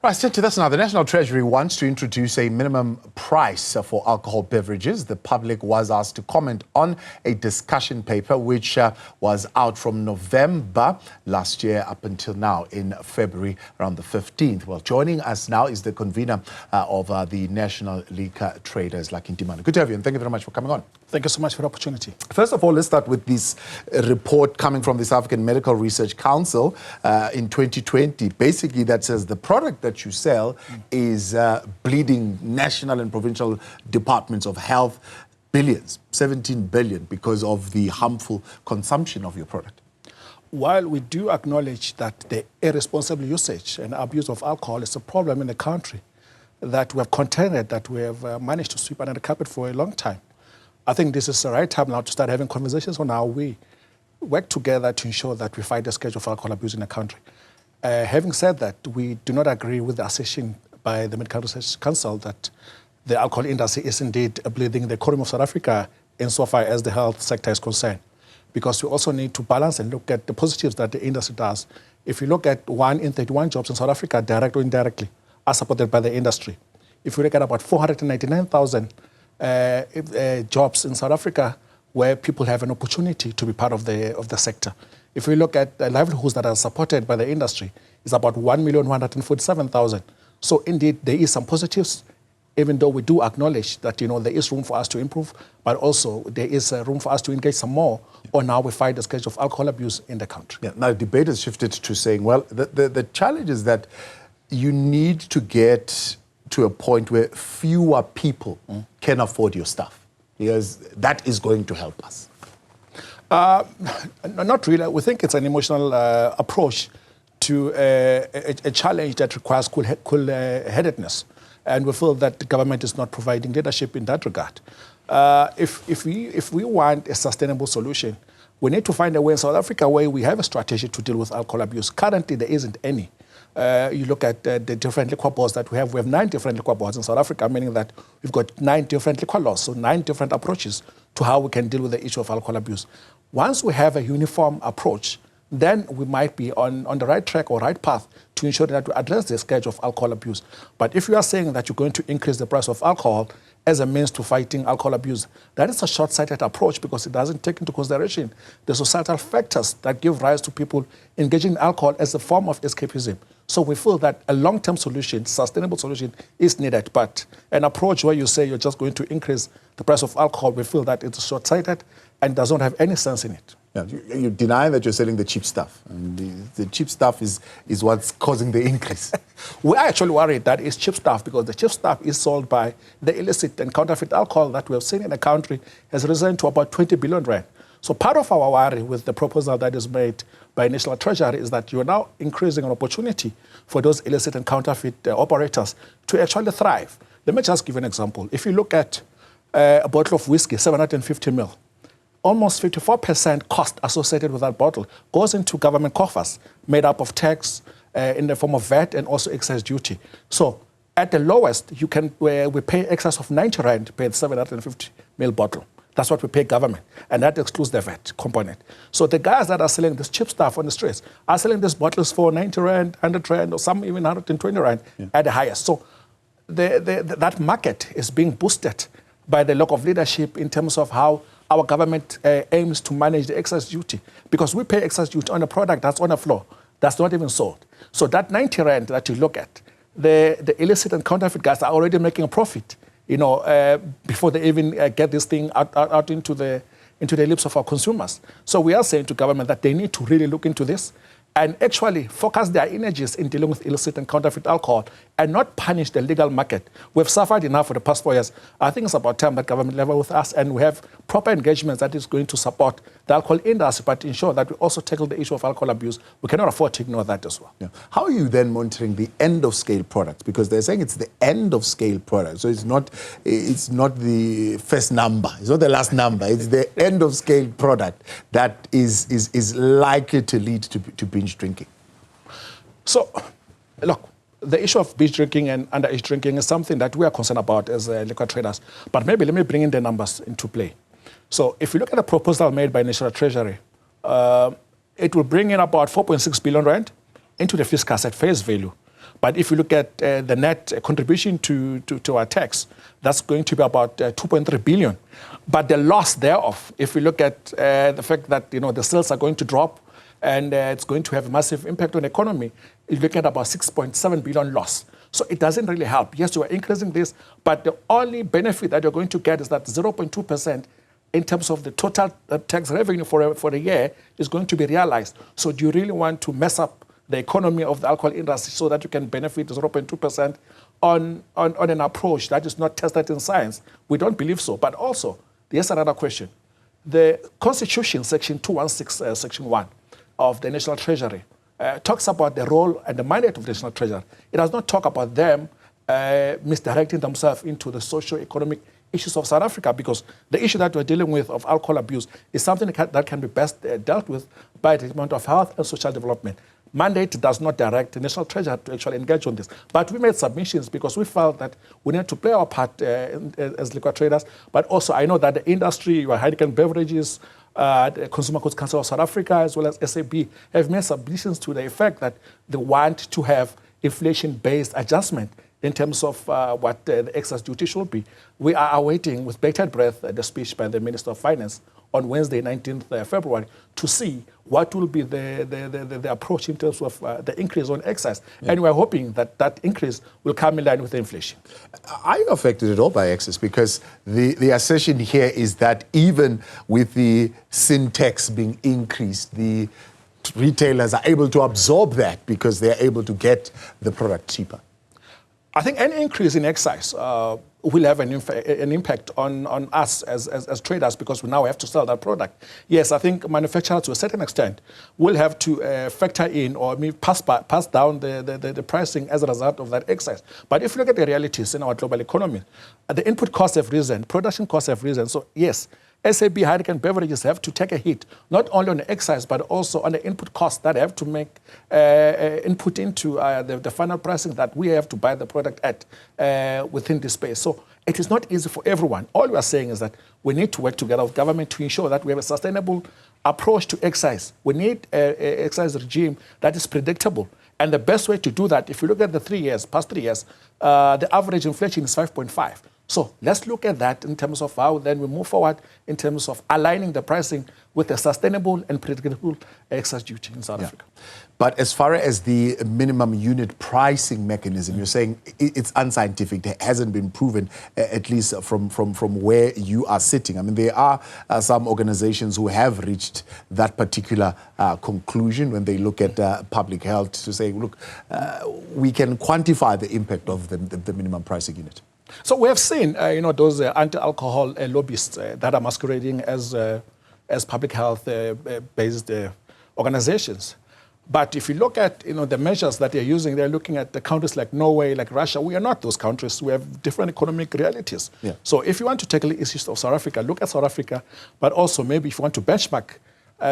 Right, stick to this now. The National Treasury wants to introduce a minimum price for alcohol beverages. The public was asked to comment on a discussion paper which was out from November last year up until now in February, around the 15th. Well, joining us now is the convener of the National Liquor Traders, Lucky Ntimane. Good to have you, and thank you very much for coming on. Thank you so much for the opportunity. First of all, let's start with this report coming from the South African Medical Research Council in 2020. Basically, that says the product that you sell is bleeding national and provincial departments of health billions, 17 billion, because of the harmful consumption of your product. While we do acknowledge that the irresponsible usage and abuse of alcohol is a problem in the country that we have contended, that we have managed to sweep under the carpet for a long time, I think this is the right time now to start having conversations on how we work together to ensure that we fight the scourge of alcohol abuse in the country. Having said that, we do not agree with the assertion by the Medical Research Council that the alcohol industry is indeed bleeding the economy of South Africa insofar as the health sector is concerned, because we also need to balance and look at the positives that the industry does. If you look at 1 in 31 jobs in South Africa, direct or indirectly, are supported by the industry. If you look at about 499,000 jobs in South Africa where people have an opportunity to be part of the sector. If we look at the livelihoods that are supported by the industry, it's about 1,147,000. So indeed, there is some positives, even though we do acknowledge that, there is room for us to improve, but also there is room for us to engage some more on how we fight the scourge of alcohol abuse in the country. Yeah, now, the debate has shifted to saying, well, the challenge is that you need to get to a point where fewer people can afford your stuff, because that is going to help us. Not really. We think it's an emotional approach to a challenge that requires cool-headedness. And we feel that the government is not providing leadership in that regard. If we want a sustainable solution, we need to find a way in South Africa where we have a strategy to deal with alcohol abuse. Currently, there isn't any. You look at the different liquor boards that we have. We have 9 different liquor boards in South Africa, meaning that we've got 9 different liquor laws, so 9 different approaches to how we can deal with the issue of alcohol abuse. Once we have a uniform approach, then we might be on the right track or right path to ensure that we address the scourge of alcohol abuse. But if you are saying that you're going to increase the price of alcohol as a means to fighting alcohol abuse, that is a short-sighted approach, because it doesn't take into consideration the societal factors that give rise to people engaging in alcohol as a form of escapism. So we feel that a long-term solution, sustainable solution, is needed. But an approach where you say you're just going to increase the price of alcohol, we feel that it's short-sighted and does not have any sense in it. Yeah, you deny that you're selling the cheap stuff. And the cheap stuff is what's causing the increase. We are actually worried that it's cheap stuff, because the cheap stuff is sold by the illicit and counterfeit alcohol that we have seen in the country has risen to about 20 billion rand. So part of our worry with the proposal that is made by National Treasury is that you are now increasing an opportunity for those illicit and counterfeit operators to actually thrive. Let me just give an example. If you look at a bottle of whiskey, 750 ml, almost 54% cost associated with that bottle goes into government coffers, made up of tax in the form of VAT and also excise duty. So at the lowest, we pay excess of 90 rand per 750 ml bottle. That's what we pay government, and that excludes the VAT component. So the guys that are selling this cheap stuff on the streets are selling these bottles for 90 rand, 100 rand, or some even 120 rand at the highest. So that market is being boosted by the lack of leadership in terms of how our government aims to manage the excise duty, because we pay excise duty on a product that's on the floor, that's not even sold. So that 90 rand that you look at, the illicit and counterfeit guys are already making a profit, before they even get this thing out into the lips of our consumers. So we are saying to government that they need to really look into this and actually focus their energies in dealing with illicit and counterfeit alcohol and not punish the legal market. We've suffered enough for the past 4 years. I think it's about time that government level with us and we have proper engagements that is going to support the alcohol industry, but ensure that we also tackle the issue of alcohol abuse. We cannot afford to ignore that as well. Yeah. How are you then monitoring the end-of-scale products? Because they're saying it's the end-of-scale product, so it's not the first number, it's not the last number, it's the end-of-scale product that is likely to lead to binge drinking. So, look, the issue of binge drinking and underage drinking is something that we are concerned about as liquor traders. But maybe let me bring in the numbers into play. So if you look at the proposal made by National Treasury, it will bring in about 4.6 billion rand into the fiscus at face value. But if you look at the net contribution to our tax, that's going to be about 2.3 billion. But the loss thereof, if we look at the fact that the sales are going to drop and it's going to have a massive impact on the economy, you look at about 6.7 billion loss. So it doesn't really help. Yes, you are increasing this, but the only benefit that you're going to get is that 0.2% in terms of the total tax revenue for a year is going to be realized. So do you really want to mess up the economy of the alcohol industry so that you can benefit 0.2% on an approach that is not tested in science? We don't believe so. But also, there's another question. The Constitution, Section 216, Section 1 of the National Treasury, talks about the role and the mandate of the National Treasury. It does not talk about them misdirecting themselves into the socio-economic issues of South Africa, because the issue that we're dealing with of alcohol abuse is something that can be best dealt with by the Department of Health and Social Development. Mandate does not direct the National Treasury to actually engage on this. But we made submissions because we felt that we need to play our part as liquor traders. But also, I know that the industry, Heineken Beverages, the Consumer Goods Council of South Africa, as well as SAB, have made submissions to the effect that they want to have inflation-based adjustment in terms of what the excess duty should be. We are awaiting with bated breath the speech by the Minister of Finance on Wednesday, 19th February, to see what will be the approach in terms of the increase on excise. Yeah. And we're hoping that that increase will come in line with the inflation. Are you affected at all by excess? Because the assertion here is that even with the sin tax being increased, the retailers are able to absorb that because they're able to get the product cheaper. I think any increase in excise will have an impact on us as traders, because we now have to sell that product. Yes, I think manufacturers to a certain extent will have to factor in or pass down the pricing as a result of that excise. But if you look at the realities in our global economy, the input costs have risen, production costs have risen. So yes, SAB, Heineken Beverages have to take a hit, not only on the excise, but also on the input costs that have to make input into the final pricing that we have to buy the product at within this space. So it is not easy for everyone. All we are saying is that we need to work together with government to ensure that we have a sustainable approach to excise. We need an excise regime that is predictable. And the best way to do that, if you look at the past 3 years, the average inflation is 5.5. So let's look at that in terms of how then we move forward in terms of aligning the pricing with a sustainable and predictable excise duty in South Africa. But as far as the minimum unit pricing mechanism, you're saying it's unscientific. It hasn't been proven, at least from where you are sitting. I mean, there are some organizations who have reached that particular conclusion when they look at public health to say, look, we can quantify the impact of the minimum pricing unit. So we have seen, those anti-alcohol lobbyists that are masquerading as public health based organizations. But if you look at the measures that they're using, they're looking at the countries like Norway, like Russia. We are not those countries. We have different economic realities. Yeah. So if you want to tackle the issues of South Africa, look at South Africa. But also maybe if you want to benchmark,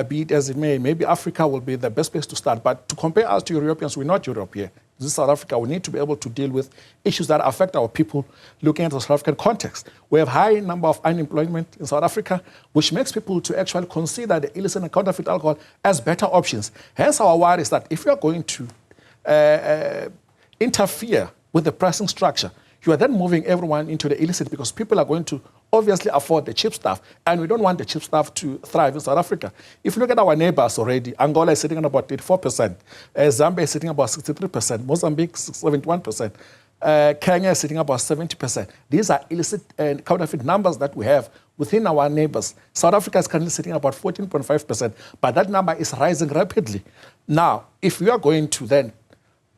be it as it may, maybe Africa will be the best place to start. But to compare us to Europeans, we're not Europe here. This is South Africa. We need to be able to deal with issues that affect our people looking at the South African context. We have high number of unemployment in South Africa, which makes people to actually consider the illicit and counterfeit alcohol as better options. Hence our worry is that if you are going to interfere with the pricing structure, you are then moving everyone into the illicit, because people are going to obviously afford the cheap stuff, and we don't want the cheap stuff to thrive in South Africa. If you look at our neighbors already, Angola is sitting at about 84%, Zambia is sitting about 63%, Mozambique 71%, Kenya is sitting about 70%. These are illicit and counterfeit numbers that we have within our neighbors. South Africa is currently sitting at about 14.5%, but that number is rising rapidly. Now, if we are going to then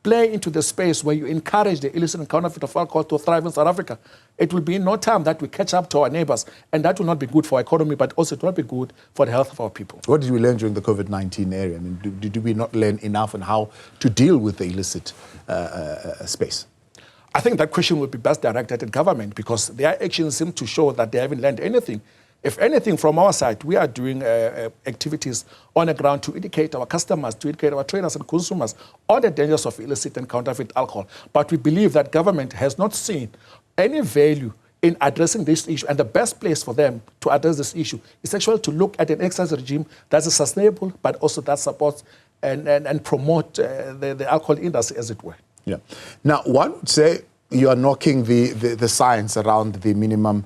play into the space where you encourage the illicit and counterfeit of alcohol to thrive in South Africa, it will be in no time that we catch up to our neighbors, and that will not be good for our economy, but also it will not be good for the health of our people. What did we learn during the COVID-19 era? I mean, did we not learn enough on how to deal with the illicit space? I think that question would be best directed at government, because their actions seem to show that they haven't learned anything. If anything, from our side, we are doing activities on the ground to educate our customers, to educate our traders and consumers on the dangers of illicit and counterfeit alcohol. But we believe that government has not seen any value in addressing this issue, and the best place for them to address this issue is actually to look at an excise regime that's sustainable, but also that supports and promote the alcohol industry, as it were. Yeah. Now, one would say you are knocking the science around the minimum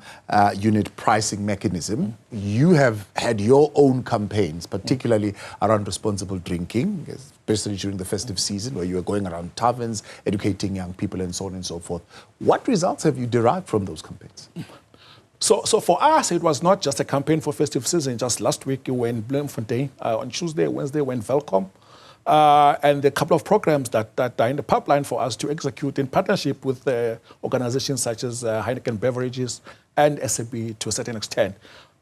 unit pricing mechanism. You have had your own campaigns, particularly around responsible drinking, especially during the festive season, where you are going around taverns, educating young people and so on and so forth. What results have you derived from those campaigns? So for us, it was not just a campaign for festive season. Just last week, we were in Bloemfontein. On Tuesday, Wednesday, we were in Welcome. And a couple of programs that are in the pipeline for us to execute in partnership with organizations such as Heineken Beverages and SAB to a certain extent.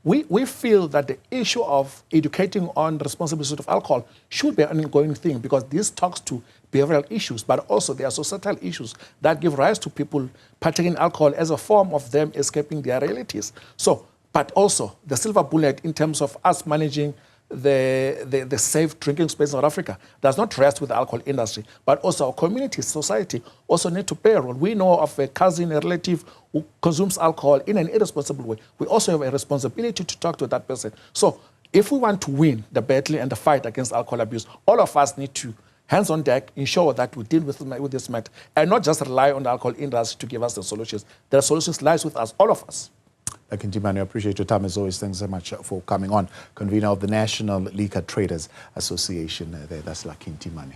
We feel that the issue of educating on the responsible use of alcohol should be an ongoing thing, because this talks to behavioral issues, but also there are societal issues that give rise to people partaking in alcohol as a form of them escaping their realities. So, but also the silver bullet in terms of us managing the safe drinking space in South Africa does not rest with the alcohol industry, but also our community, society also need to play a role. We know of a cousin, a relative who consumes alcohol in an irresponsible way. We also have a responsibility to talk to that person. So if we want to win the battle and the fight against alcohol abuse, all of us need to, hands on deck, ensure that we deal with this matter and not just rely on the alcohol industry to give us the solutions. The solutions lies with us, all of us. Lucky Ntimane, I appreciate your time as always. Thanks so much for coming on. Convener of the National Liquor Traders Association. That's Lucky Ntimane.